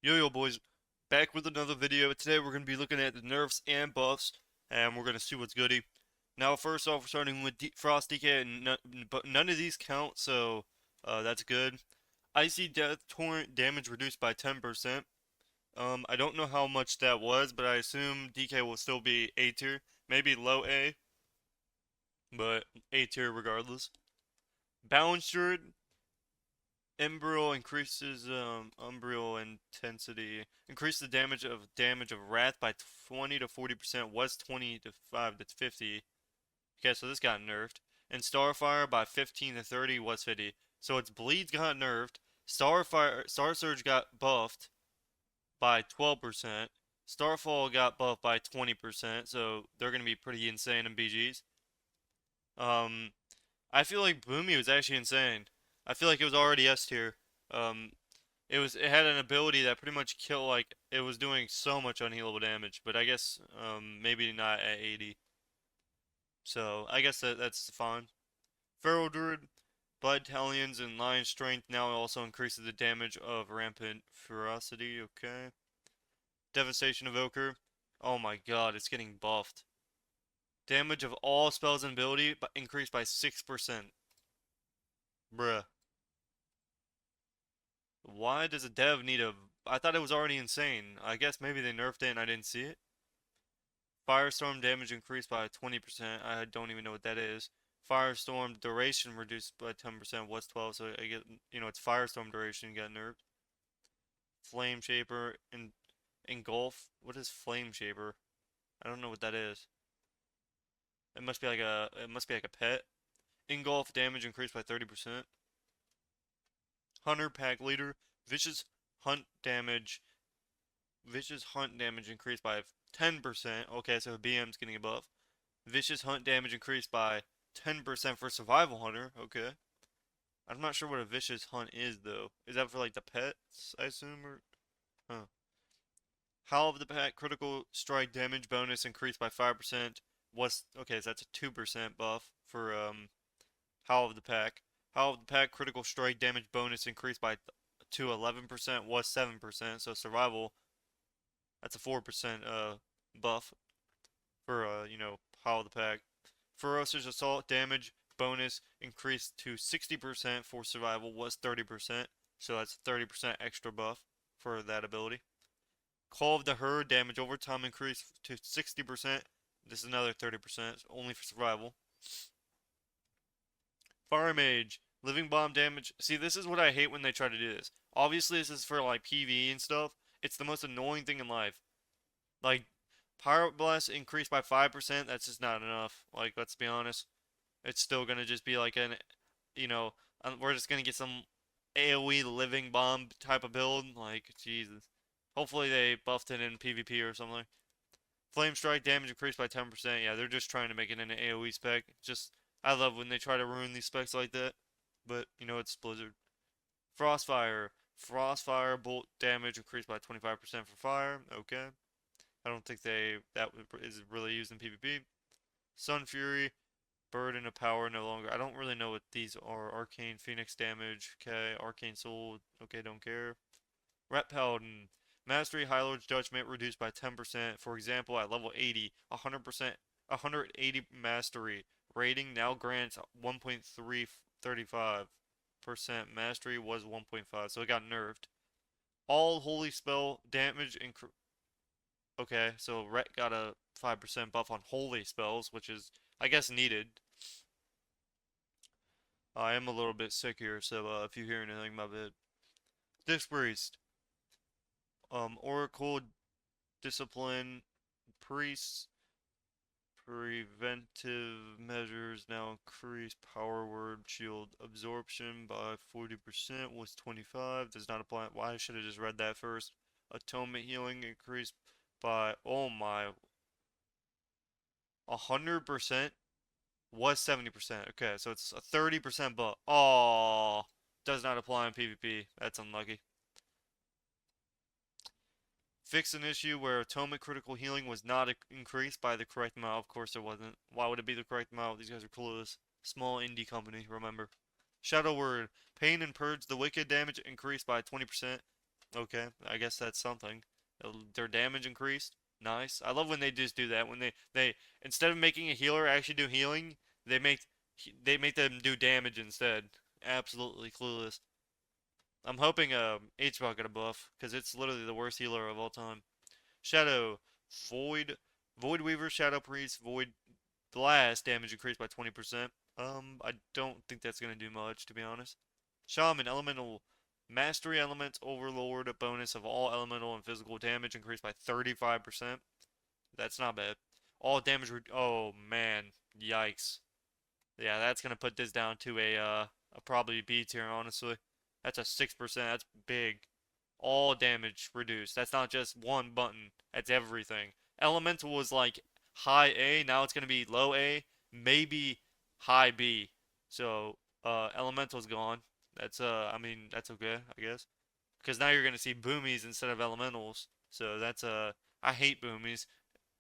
Yo boys, back with another video. Today we're going to be looking at the nerfs and buffs, and we're going to see what's goody. Now first off, we're starting with Frost DK, but none of these count, so that's good. Icy Death Torrent damage reduced by 10%. I don't know how much that was, but I assume DK will still be A tier, maybe low A, but A tier regardless. Balance Druid, Embryo increases Umbral intensity. Increase the damage of Wrath by 20 to 40%. Was 25 to 50. Okay, so this got nerfed. And Starfire by 15 to 30 was 50. So its bleeds got nerfed. Star Surge got buffed by 12%. Starfall got buffed by 20%. So they're gonna be pretty insane in BGs. Um, I feel like Boomy was actually insane. I feel like it was already S tier. Um, it had an ability that pretty much killed, like it was doing so much unhealable damage, but I guess maybe not at 80. So I guess that's fine. Feral Druid, Blood Talons, and Lion Strength now also increases the damage of Rampant Ferocity. Okay. Devastation Evoker. Oh my god, it's getting buffed. Damage of all spells and ability but increased by 6%. Bruh. Why does a dev need a... I thought it was already insane. I guess maybe they nerfed it and I didn't see it. Firestorm damage increased by 20%. I don't even know what that is. Firestorm duration reduced by 10% was 12, so I get, it's Firestorm duration got nerfed. Flame Shaper and Engulf. What is Flame Shaper? I don't know what that is. It must be like a pet. Engulf damage increased by 30%. Hunter Pack Leader. Vicious Hunt damage increased by 10%. Okay, so BM's getting a buff. Vicious Hunt damage increased by 10% for Survival Hunter. Okay. I'm not sure what a Vicious Hunt is, though. Is that for, like, the pets, I assume? Or... Huh. Howl of the Pack critical strike damage bonus increased by 5%. Okay, so that's a 2% buff for, Howl of the Pack. Howl of the Pack critical strike damage bonus increased by to 11%, was 7%. So Survival, that's a 4% buff for Howl of the Pack. Ferocious Assault damage bonus increased to 60% for Survival, was 30%. So that's 30% extra buff for that ability. Call of the Herd damage over time increased to 60%. This is another 30%, only for Survival. Fire Mage, Living Bomb damage. See, this is what I hate when they try to do this. Obviously, this is for like PvE and stuff. It's the most annoying thing in life. Like, Pirate Blast increased by 5%, that's just not enough. Like, let's be honest. It's still gonna just be like you know, we're just gonna get some AoE Living Bomb type of build. Like, Jesus. Hopefully they buffed it in PvP or something. Flame Strike damage increased by 10%. Yeah, they're just trying to make it an AoE spec. Just, I love when they try to ruin these specs like that. But, it's Blizzard. Frostfire. Frostfire bolt damage increased by 25% for fire. Okay. I don't think that is really used in PvP. Sun Fury. Burden of power no longer. I don't really know what these are. Arcane Phoenix damage. Okay. Arcane Soul. Okay, don't care. Ret Paladin. Mastery High Lord's Judgment reduced by 10%. For example, at level 80, 100%, 180 Mastery. Rating now grants 1.335%. Mastery was 1.5, so it got nerfed. All Holy Spell damage Okay, so Ret got a 5% buff on Holy Spells, which is, I guess, needed. I am a little bit sick here, so if you hear anything, my bad. Disc Priest. Oracle Discipline Priests. Preventive measures now increase power word shield absorption by 40%, was 25. Does not apply. Why should have just read that first? Atonement healing increased by, oh my, 100%, was 70%. Okay, so it's a 30% buff. Oh, does not apply in PvP. That's unlucky. Fix an issue where atonement critical healing was not increased by the correct amount. Of course it wasn't. Why would it be the correct amount? These guys are clueless. Small indie company, remember. Shadow Word. Pain and Purge the Wicked damage increased by 20%. Okay, I guess that's something. Their damage increased. Nice. I love when they just do that. When they instead of making a healer actually do healing, they make they make them do damage instead. Absolutely clueless. I'm hoping H-Buck get a buff because it's literally the worst healer of all time. Shadow, Void, Void Weaver, Shadow Priest, Void Blast damage increased by 20%. I don't think that's gonna do much to be honest. Shaman, Elemental, Mastery Elements, Overlord, a bonus of all elemental and physical damage increased by 35%. That's not bad. All damage, oh man, yikes. Yeah, that's gonna put this down to a probably B tier, honestly. That's a 6%. That's big. All damage reduced. That's not just one button. That's everything. Elemental was like high A. Now it's gonna be low A, maybe high B. So Elemental's gone. That's I mean that's okay, I guess. Because now you're gonna see boomies instead of elementals. So that's I hate boomies.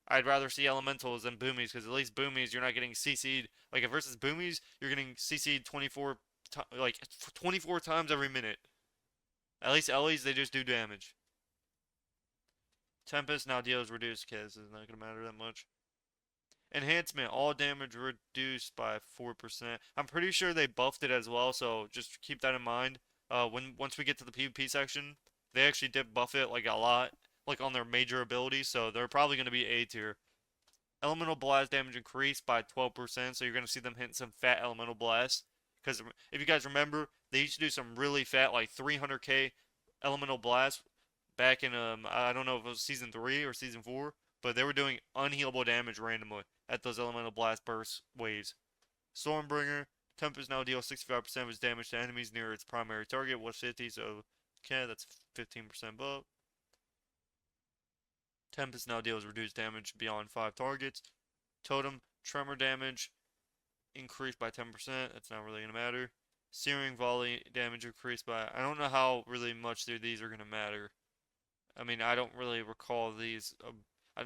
I'd rather see elementals than boomies because at least boomies you're not getting CC'd like versus boomies you're getting CC'd 24 times every minute. At least Ellie's they just do damage. Tempest now deals reduced because it's not gonna matter that much. Enhancement, all damage reduced by 4%. I'm pretty sure they buffed it as well, so just keep that in mind. Once we get to the PvP section, they actually did buff it like a lot, like on their major abilities, so they're probably gonna be A tier. Elemental blast damage increased by 12%, so you're gonna see them hitting some fat elemental blasts. Because if you guys remember, they used to do some really fat, like 300k elemental blasts back in I don't know if it was season 3 or season 4, but they were doing unhealable damage randomly at those elemental blast burst waves. Stormbringer, Tempest now deals 65% of its damage to enemies near its primary target, was 50, so okay, that's 15% buff. Tempest now deals reduced damage beyond 5 targets. Totem, tremor damage increased by 10%. That's not really going to matter. Searing volley damage increased by. I don't know how really much these are going to matter. I mean, I don't really recall these. I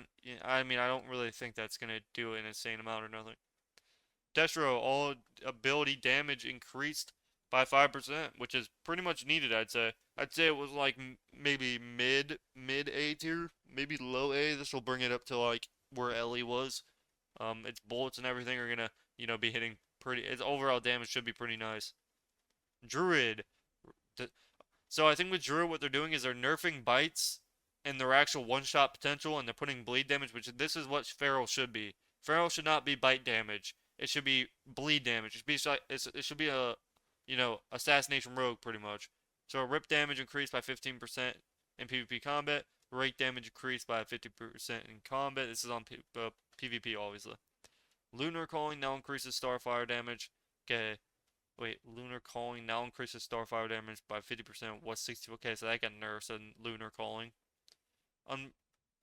mean, I don't really think that's going to do an insane amount or nothing. Destro, all ability damage increased by 5%, which is pretty much needed, I'd say. I'd say it was like maybe mid A tier, maybe low A. This will bring it up to like where Ellie was. Its bullets and everything are gonna, be hitting pretty. Its overall damage should be pretty nice. Druid. So I think with Druid, what they're doing is they're nerfing bites and their actual one-shot potential, and they're putting bleed damage, which this is what Feral should be. Feral should not be bite damage. It should be bleed damage. It should be a, assassination rogue pretty much. So rip damage increased by 15% in PvP combat. Rate damage increased by 50% in combat. This is on PvP, obviously. Lunar Calling now increases Starfire damage. Okay, wait, Lunar Calling now increases Starfire damage by 50%. What's 60? Okay, so that got nerfed, so Lunar Calling. Un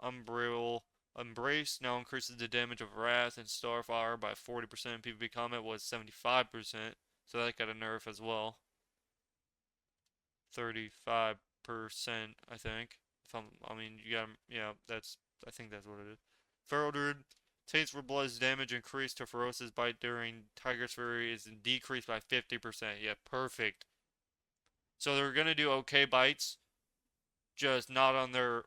Embrace now increases the damage of Wrath and Starfire by 40%. PvP combat was 75%, so that got a nerf as well. 35%, I think. I mean, you got, yeah, I think that's what it is. Feral Druid, Taste for Blood's damage increased to Ferocious Bite during Tiger's Fury is decreased by 50%. Yeah, perfect. So they're gonna do okay bites, just not on their,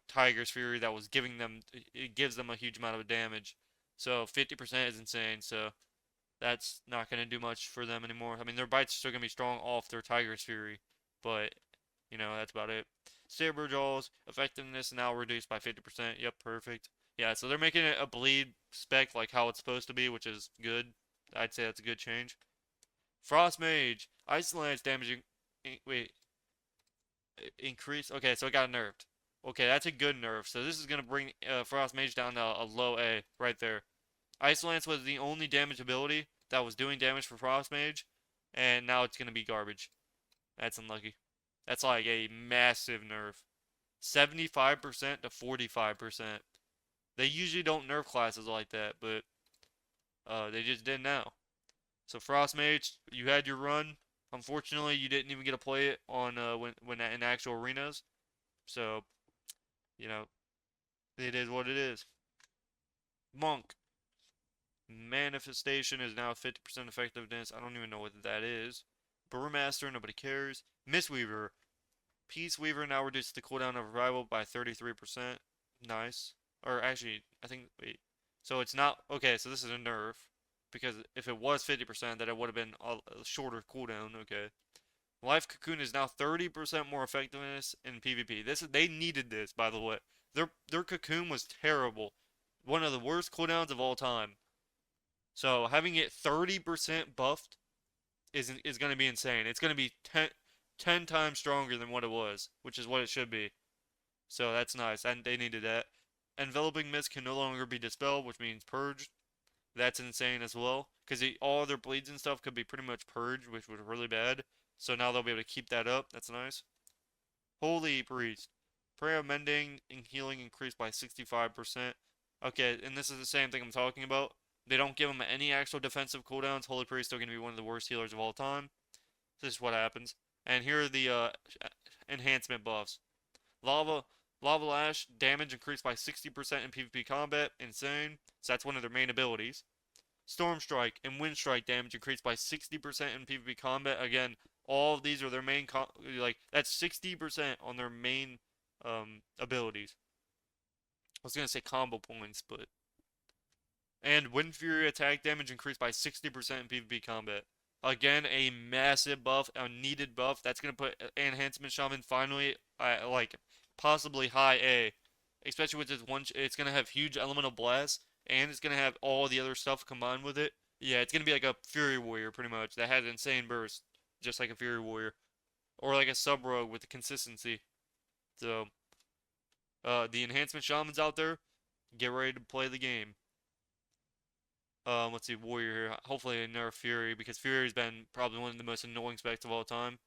Tiger's Fury that was giving them, it gives them a huge amount of damage. So 50% is insane, so that's not going to do much for them anymore. I mean, their bites are still going to be strong off their Tiger's Fury, but, that's about it. Saber Jaws, effectiveness now reduced by 50%. Yep, perfect. Yeah, so they're making it a bleed spec like how it's supposed to be, which is good. I'd say that's a good change. Frost Mage, Ice Lance damage, wait, increase. Okay, so it got nerfed. Okay, that's a good nerf. So this is gonna bring Frost Mage down to a low A right there. Ice Lance was the only damage ability that was doing damage for Frost Mage, and now it's gonna be garbage. That's unlucky. That's like a massive nerf. 75% to 45%. They usually don't nerf classes like that, but they just did now. So Frost Mage, you had your run. Unfortunately, you didn't even get to play it on when in actual arenas. So, you know, it is what it is. Monk. Manifestation is now 50% effectiveness. I don't even know what that is. Brewmaster, nobody cares. Mistweaver. Peace Weaver now reduces the cooldown of Revival by 33%. Nice. Or actually, I think, wait. So it's not, okay, so this is a nerf. Because if it was 50%, then it would have been a shorter cooldown, okay. Life Cocoon is now 30% more effectiveness in PvP. They needed this, by the way. Their Cocoon was terrible. One of the worst cooldowns of all time. So having it 30% buffed is going to be insane. It's going to be 10 times stronger than what it was, which is what it should be. So that's nice, and they needed that. Enveloping Mist can no longer be dispelled, which means purged. That's insane as well, because all their bleeds and stuff could be pretty much purged, which was really bad. So now they'll be able to keep that up. That's nice. Holy Priest. Prayer mending and healing increased by 65%. Okay, and this is the same thing I'm talking about. They don't give them any actual defensive cooldowns. Holy Priest are going to be one of the worst healers of all time. This is what happens. And here are the enhancement buffs. Lava Lash, damage increased by 60% in PvP combat. Insane. So that's one of their main abilities. Storm Strike and Wind Strike damage increased by 60% in PvP combat. Again, all of these are their main, like, that's 60% on their main abilities. I was going to say combo points, but... And Wind Fury attack damage increased by 60% in PvP combat. Again, a massive buff, a needed buff. That's going to put Enhancement Shaman finally, like, possibly high A. Especially with this one, it's going to have huge Elemental Blast, and it's going to have all the other stuff combined with it. Yeah, it's going to be like a Fury Warrior, pretty much, that has insane burst, just like a Fury Warrior. Or like a Sub-Rogue with the consistency. So, the Enhancement Shamans out there, get ready to play the game. Let's see, Warrior here. Hopefully they nerf Fury, because Fury's been probably one of the most annoying specs of all time.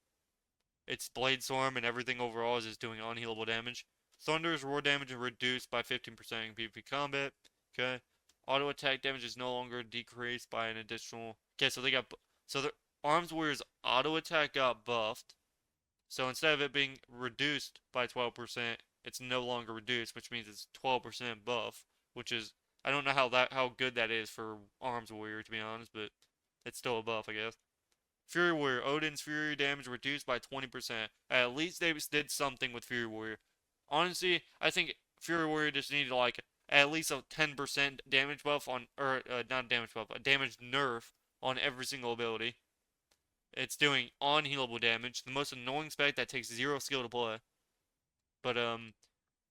Its Blade Storm and everything overall is just doing unhealable damage. Thunder's roar damage is reduced by 15% in PvP combat. Okay. Auto attack damage is no longer decreased by an additional... Okay, so they got... So the Arms Warrior's auto attack got buffed. So instead of it being reduced by 12%, it's no longer reduced, which means it's 12% buff, which is... I don't know how good that is for Arms Warrior, to be honest, but it's still a buff, I guess. Fury Warrior. Odin's Fury damage reduced by 20%. At least they did something with Fury Warrior. Honestly, I think Fury Warrior just needed like at least a 10% damage buff on, or not damage buff, a damage nerf on every single ability. It's doing unhealable damage. The most annoying spec that takes 0 skill to play. But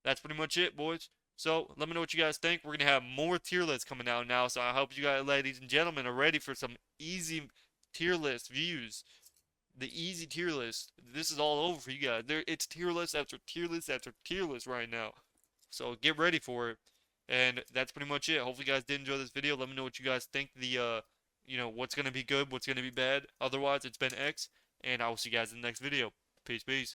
that's pretty much it, boys. So let me know what you guys think. We're gonna have more tier lists coming out now. So I hope you guys, ladies and gentlemen, are ready for some easy tier list views. The easy tier list. This is all over for you guys. It's tier list after tier list after tier list right now. So get ready for it. And that's pretty much it. Hopefully you guys did enjoy this video. Let me know what you guys think. What's gonna be good, what's gonna be bad. Otherwise, it's been X, and I will see you guys in the next video. Peace, peace.